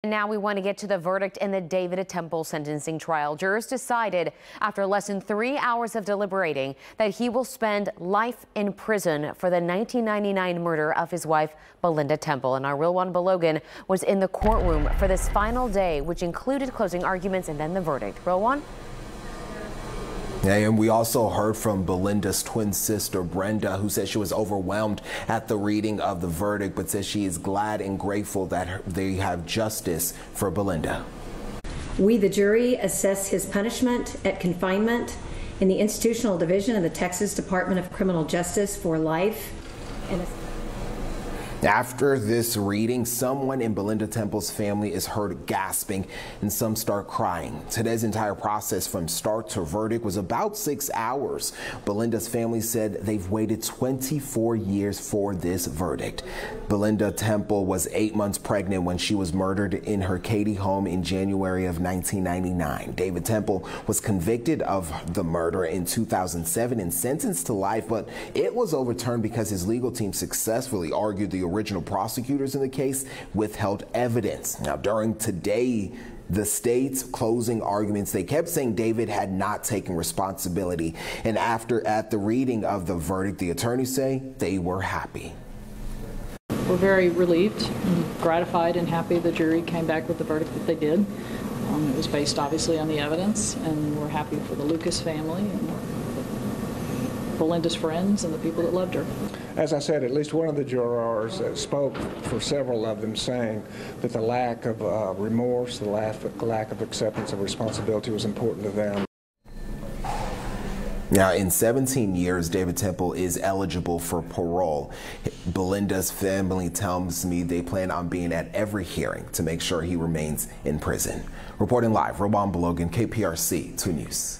And now we want to get to the verdict in the David Temple sentencing trial. Jurors decided after less than 3 hours of deliberating that he will spend life in prison for the 1999 murder of his wife, Belinda Temple. And our Real One Belogan was in the courtroom for this final day, which included closing arguments and then the verdict. Real One? Yeah, and we also heard from Belinda's twin sister, Brenda, who said she was overwhelmed at the reading of the verdict, but says she is glad and grateful that they have justice for Belinda. We, the jury, assess his punishment at confinement in the Institutional Division of the Texas Department of Criminal Justice for life. After this reading, someone in Belinda Temple's family is heard gasping and some start crying. Today's entire process from start to verdict was about 6 hours. Belinda's family said they've waited 24 years for this verdict. Belinda Temple was 8 months pregnant when she was murdered in her Katy home in January of 1999. David Temple was convicted of the murder in 2007 and sentenced to life, but it was overturned because his legal team successfully argued the original prosecutors in the case withheld evidence. Now, during the state's closing arguments, they kept saying David had not taken responsibility. And at the reading of the verdict, the attorneys say they were happy. We're very relieved and gratified and happy the jury came back with the verdict that they did. It was based obviously on the evidence, and we're happy for the Lucas family and Belinda's friends and the people that loved her. As I said, at least one of the jurors spoke for several of them, saying that the lack of remorse, the lack of acceptance of responsibility was important to them. Now, in 17 years, David Temple is eligible for parole. Belinda's family tells me they plan on being at every hearing to make sure he remains in prison. Reporting live, Real One Belogan, KPRC 2 News.